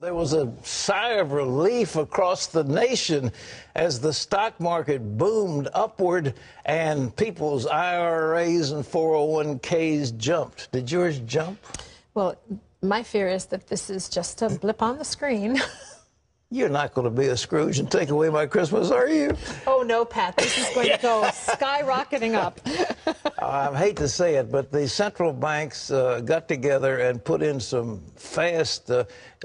There was a sigh of relief across the nation as the stock market boomed upward and people's IRAs and 401ks jumped. Did yours jump? Well, my fear is that this is just a blip on the screen. You're not going to be a Scrooge and take away my Christmas, are you? Oh, no, Pat. This is going to go skyrocketing up. I hate to say it, but the central banks got together and put in some fast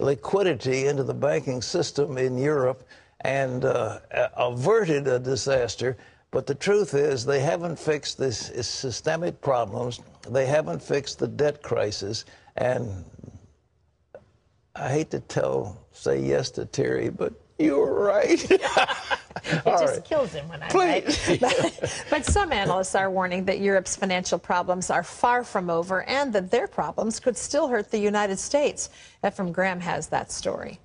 liquidity into the banking system in Europe and averted a disaster. But the truth is they haven't fixed this systemic problems. They haven't fixed the debt crisis. And I hate to say yes to Terry, but you were right. It just kills him when I'm right. But some analysts are warning that Europe's financial problems are far from over and that their problems could still hurt the United States. Ephraim Graham has that story.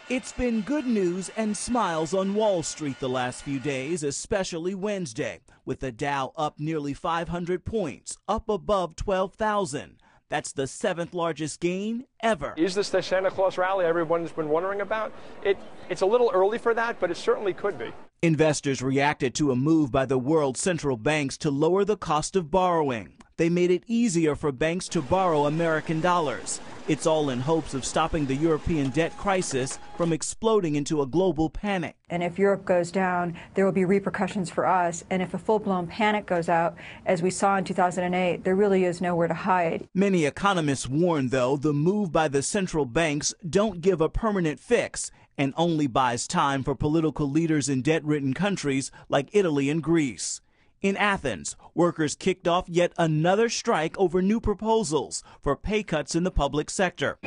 It's been good news and smiles on Wall Street the last few days, especially Wednesday, with the Dow up nearly 500 points, up above 12,000. That's the 7th largest gain ever. Is this the Santa Claus rally everyone's been wondering about? It's a little early for that, but it certainly could be. Investors reacted to a move by the world's central banks to lower the cost of borrowing. They made it easier for banks to borrow American dollars. It's all in hopes of stopping the European debt crisis from exploding into a global panic. And if Europe goes down, there will be repercussions for us. And if a full-blown panic goes out, as we saw in 2008, there really is nowhere to hide. Many economists warn, though, the move by the central banks don't give a permanent fix and only buys time for political leaders in debt-ridden countries like Italy and Greece. In Athens, workers kicked off yet another strike over new proposals for pay cuts in the public sector.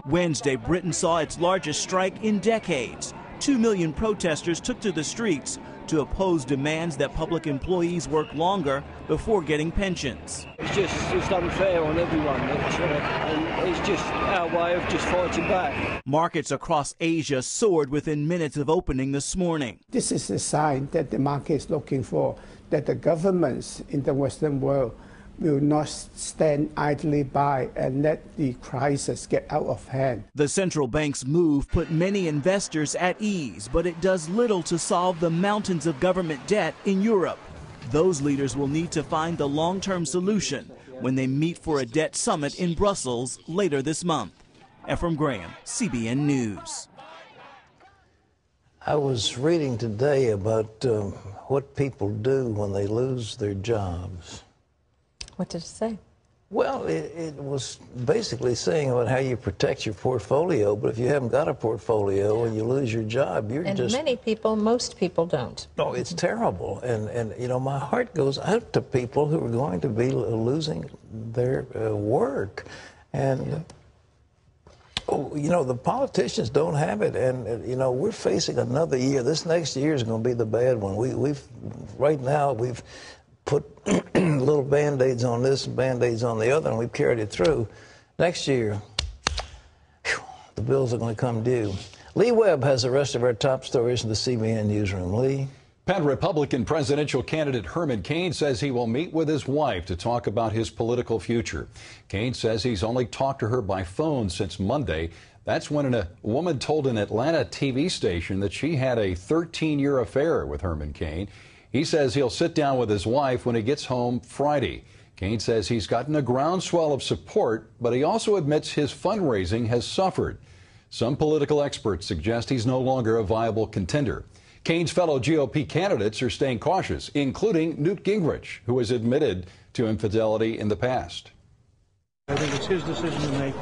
Wednesday, Britain saw its largest strike in decades. 2 million protesters took to the streets to oppose demands that public employees work longer before getting pensions. It's unfair on everyone, and it's just our way of just fighting back. Markets across Asia soared within minutes of opening this morning. This is a sign that the market is looking for, that the governments in the Western world will not stand idly by and let the crisis get out of hand. The central bank's move put many investors at ease, but it does little to solve the mountains of government debt in Europe. Those leaders will need to find the long-term solution when they meet for a debt summit in Brussels later this month. Ephraim Graham, CBN News. I was reading today about what people do when they lose their jobs. What did it say? Well, it was basically saying about how you protect your portfolio, but if you haven't got a portfolio and you lose your job, you're just... And many people, most people don't. No, it's terrible. And you know, my heart goes out to people who are going to be losing their work. And, you know, the politicians don't have it. And, you know, we're facing another year. This next year is going to be the bad one. Right now, we've put little Band-Aids on this and Band-Aids on the other, and we've carried it through. Next year, the bills are going to come due. Lee Webb has the rest of our top stories in the CBN Newsroom. Lee? Pat, Republican presidential candidate Herman Cain says he will meet with his wife to talk about his political future. Cain says he's only talked to her by phone since Monday. That's when a woman told an Atlanta TV station that she had a 13-year affair with Herman Cain. He says he'll sit down with his wife when he gets home Friday. Cain says he's gotten a groundswell of support, but he also admits his fundraising has suffered. Some political experts suggest he's no longer a viable contender. Cain's fellow GOP candidates are staying cautious, including Newt Gingrich, who has admitted to infidelity in the past. I think it's his decision to make.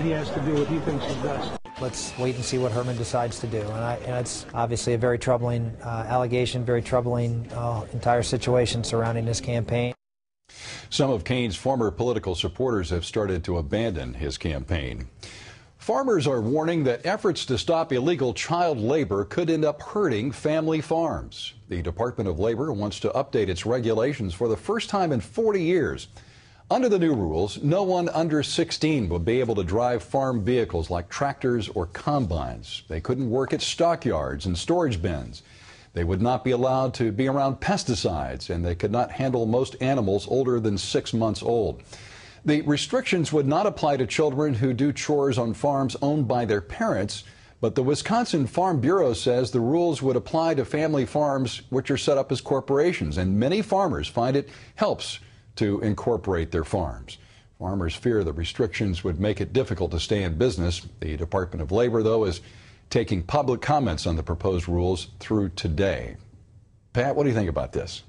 He has to do what he thinks is best. Let's wait and see what Herman decides to do. And it's obviously a very troubling allegation, very troubling entire situation surrounding this campaign. Some of Cain's former political supporters have started to abandon his campaign. Farmers are warning that efforts to stop illegal child labor could end up hurting family farms. The Department of Labor wants to update its regulations for the first time in 40 years. Under the new rules, no one under 16 would be able to drive farm vehicles like tractors or combines. They couldn't work at stockyards and storage bins. They would not be allowed to be around pesticides, and they could not handle most animals older than 6 months old. The restrictions would not apply to children who do chores on farms owned by their parents, but the Wisconsin Farm Bureau says the rules would apply to family farms which are set up as corporations, and many farmers find it helps to incorporate their farms. Farmers fear the restrictions would make it difficult to stay in business. The Department of Labor, though, is taking public comments on the proposed rules through today. Pat, what do you think about this?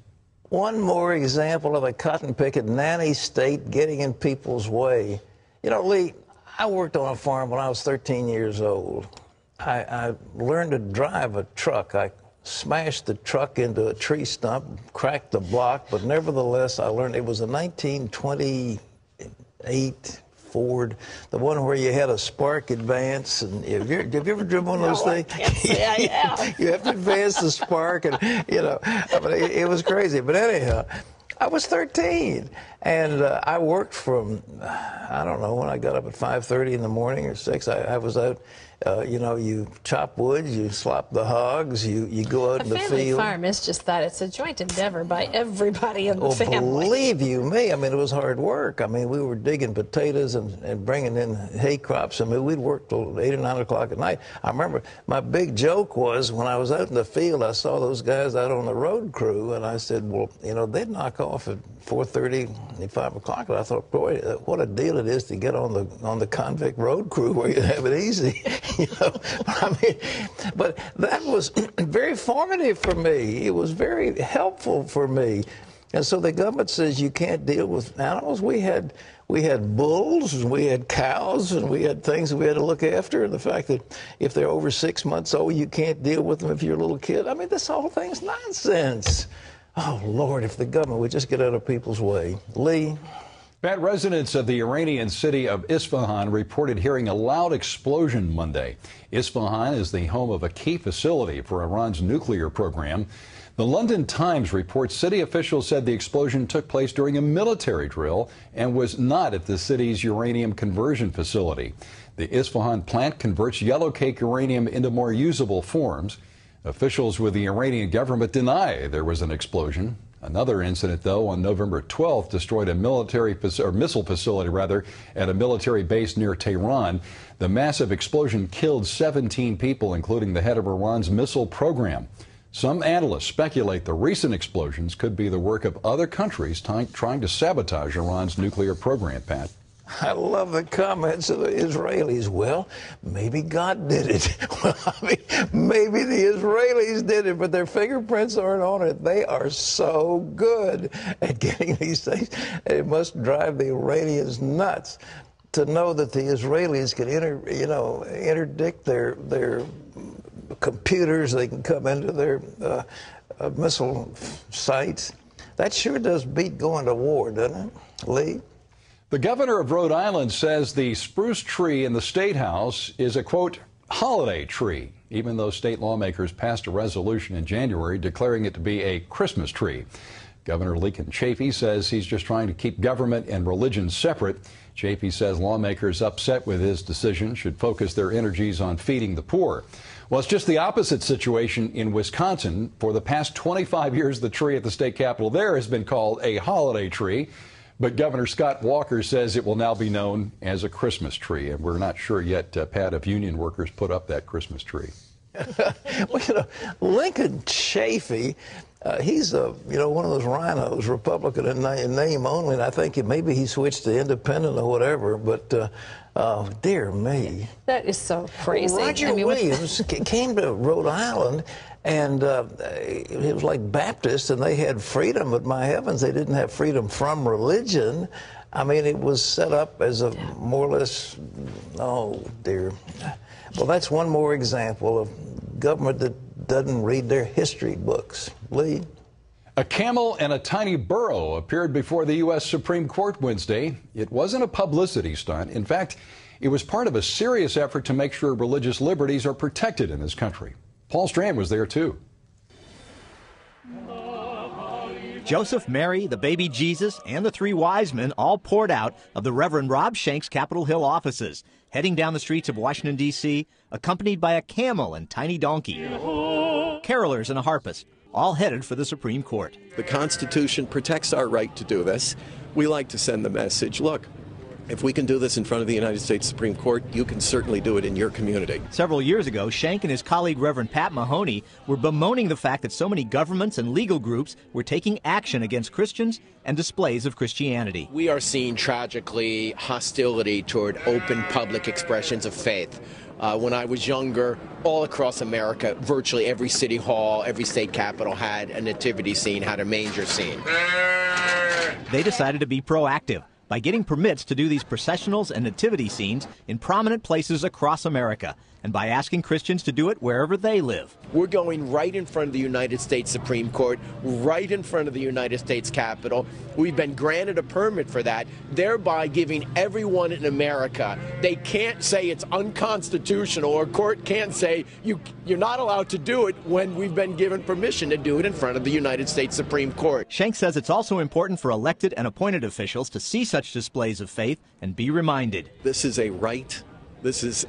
One more example of a cotton-picking nanny state getting in people's way. You know, Lee, I worked on a farm when I was 13 years old. I learned to drive a truck. I smashed the truck into a tree stump, cracked the block, but nevertheless, I learned it was a 1928 Ford, the one where you had a spark advance. And have you ever driven one of those things? I can't say I have. You have to advance the spark, and I mean, it was crazy. But anyhow, I was 13, and I worked from, I don't know, when I got up at 5:30 in the morning or 6, I was out. You chop wood, you slop the hogs, you go out in the field. A family farm is just that. It's a joint endeavor by everybody in the family. Believe you me, I mean, it was hard work. I mean, we were digging potatoes and bringing in hay crops. I mean, we'd work till 8 or 9 o'clock at night. I remember my big joke was when I was out in the field, I saw those guys out on the road crew, and I said, well, they'd knock off at 4:30 and 5 o'clock. And I thought, boy, what a deal it is to get on the convict road crew where you have it easy. But that was very formative for me. It was very helpful for me. And so the government says you can't deal with animals. We had bulls, and we had cows, and we had things that we had to look after. And the fact that if they're over 6 months old, you can't deal with them if you're a little kid. I mean, this whole thing's nonsense. Oh, Lord, if the government would just get out of people's way. Lee? Pat, residents of the Iranian city of Isfahan reported hearing a loud explosion Monday. Isfahan is the home of a key facility for Iran's nuclear program. The London Times reports city officials said the explosion took place during a military drill and was not at the city's uranium conversion facility. The Isfahan plant converts yellowcake uranium into more usable forms. Officials with the Iranian government deny there was an explosion. Another incident, though, on November 12th destroyed a missile facility at a military base near Tehran. The massive explosion killed 17 people, including the head of Iran's missile program. Some analysts speculate the recent explosions could be the work of other countries trying to sabotage Iran's nuclear program, Pat. I love the comments of the Israelis. Well, maybe God did it. Well, I mean, maybe the Israelis did it, but their fingerprints aren't on it. They are so good at getting these things. It must drive the Iranians nuts to know that the Israelis can interdict their computers. They can come into their missile sites. That sure does beat going to war, doesn't it, Lee? The governor of Rhode Island says the spruce tree in the State House is a, quote, holiday tree, even though state lawmakers passed a resolution in January declaring it to be a Christmas tree. Governor Lincoln Chafee says he's just trying to keep government and religion separate. Chafee says lawmakers upset with his decision should focus their energies on feeding the poor. Well, it's just the opposite situation in Wisconsin. For the past 25 years, the tree at the state capitol there has been called a holiday tree. But Governor Scott Walker says it will now be known as a Christmas tree. And we're not sure yet, Pat, if union workers put up that Christmas tree. Well, Lincoln Chafee, he's one of those rhinos, Republican in name only. And I think maybe he switched to independent or whatever. But dear me. That is so crazy. Roger Williams came to Rhode Island. And it was like Baptist, and they had freedom, but my heavens, they didn't have freedom from religion. I mean, it was set up as a more or less, oh, dear. Well, that's one more example of government that doesn't read their history books. Lee? A camel and a tiny burro appeared before the U.S. Supreme Court Wednesday. It wasn't a publicity stunt. In fact, it was part of a serious effort to make sure religious liberties are protected in this country. Paul Strand was there, too. Joseph, Mary, the baby Jesus, and the three wise men all poured out of the Reverend Rob Shank's Capitol Hill offices, heading down the streets of Washington, D.C., accompanied by a camel and tiny donkey. carolers and a harpist, all headed for the Supreme Court. The Constitution protects our right to do this. We like to send the message, look, if we can do this in front of the United States Supreme Court, you can certainly do it in your community. Several years ago, Schenck and his colleague Reverend Pat Mahoney were bemoaning the fact that so many governments and legal groups were taking action against Christians and displays of Christianity. We are seeing tragically hostility toward open public expressions of faith. When I was younger, all across America, virtually every city hall, every state capitol had a nativity scene, had a manger scene. They decided to be proactive by getting permits to do these processionals and nativity scenes in prominent places across America, and by asking Christians to do it wherever they live. We're going right in front of the United States Supreme Court, right in front of the United States Capitol. We've been granted a permit for that, thereby giving everyone in America, they can't say it's unconstitutional, or court can't say you're not allowed to do it when we've been given permission to do it in front of the United States Supreme Court. Schenck says it's also important for elected and appointed officials to see such displays of faith and be reminded. This is a right. This is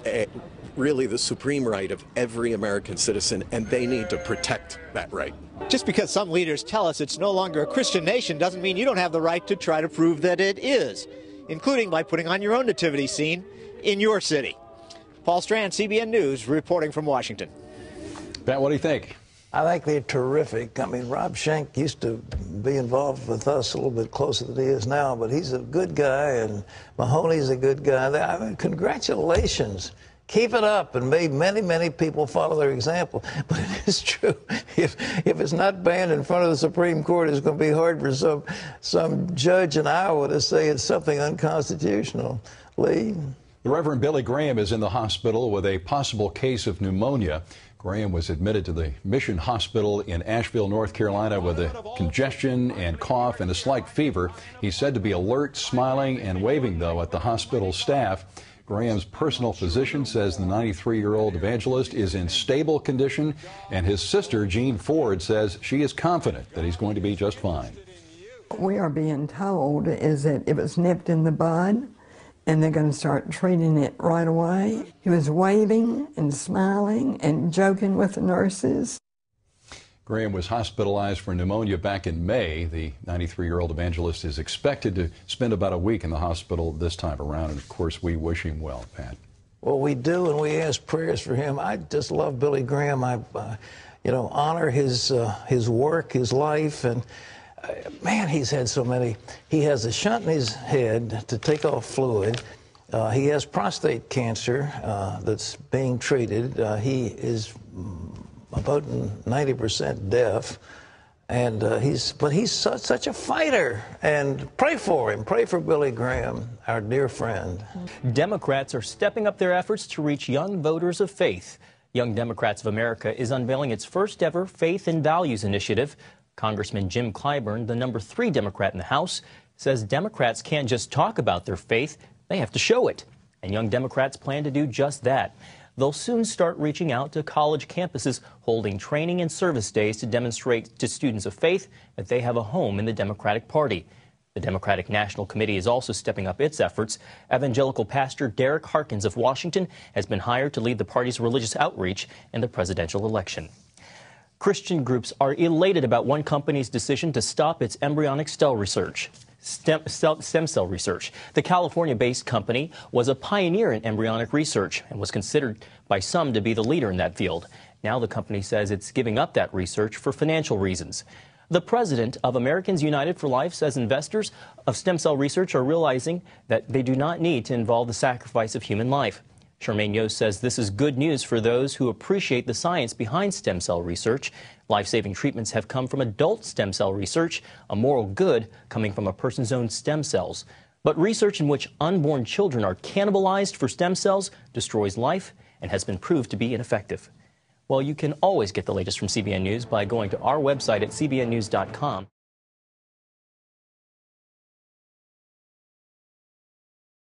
really the supreme right of every American citizen, and they need to protect that right. Just because some leaders tell us it's no longer a Christian nation doesn't mean you don't have the right to try to prove that it is, including by putting on your own nativity scene in your city. Paul Strand, CBN News, reporting from Washington. Pat, what do you think? I think they're terrific. I mean, Rob Schenck used to be involved with us a little bit closer than he is now, but he's a good guy, and Mahoney's a good guy. I mean, congratulations. Keep it up, and many, many people follow their example. But it is true. If it's not banned in front of the Supreme Court, it's going to be hard for some judge in Iowa to say it's something unconstitutional. Lee? The Reverend Billy Graham is in the hospital with a possible case of pneumonia. Graham was admitted to the Mission Hospital in Asheville, North Carolina, with a congestion and cough and a slight fever. He's said to be alert, smiling, and waving, though, at the hospital staff. Graham's personal physician says the 93-year-old evangelist is in stable condition, and his sister, Jean Ford, says she is confident that he's going to be just fine. What we are being told is that it was nipped in the bud, and they're going to start treating it right away. He was waving and smiling and joking with the nurses. Graham was hospitalized for pneumonia back in May. The 93-year-old evangelist is expected to spend about a week in the hospital this time around, and of course we wish him well, Pat. Well, we do, and we ask prayers for him. I just love Billy Graham. I honor his work, his life, and man, he's had so many. He has a shunt in his head to take off fluid. He has prostate cancer that's being treated. He is about 90% deaf, and he's such a fighter. And pray for him. Pray for Billy Graham, our dear friend. Democrats are stepping up their efforts to reach young voters of faith. Young Democrats of America is unveiling its first ever Faith and Values initiative. Congressman Jim Clyburn, the number 3 Democrat in the House, says Democrats can't just talk about their faith, they have to show it. And Young Democrats plan to do just that. They'll soon start reaching out to college campuses, holding training and service days to demonstrate to students of faith that they have a home in the Democratic Party. The Democratic National Committee is also stepping up its efforts. Evangelical pastor Derek Harkins of Washington has been hired to lead the party's religious outreach in the presidential election. Christian groups are elated about one company's decision to stop its embryonic stem cell research. The California-based company was a pioneer in embryonic research and was considered by some to be the leader in that field. Now the company says it's giving up that research for financial reasons. The president of Americans United for Life says investors of stem cell research are realizing that they do not need to involve the sacrifice of human life. Charmaine Yost says this is good news for those who appreciate the science behind stem cell research. Life-saving treatments have come from adult stem cell research, a moral good coming from a person's own stem cells. But research in which unborn children are cannibalized for stem cells destroys life and has been proved to be ineffective. Well, you can always get the latest from CBN News by going to our website at cbnnews.com.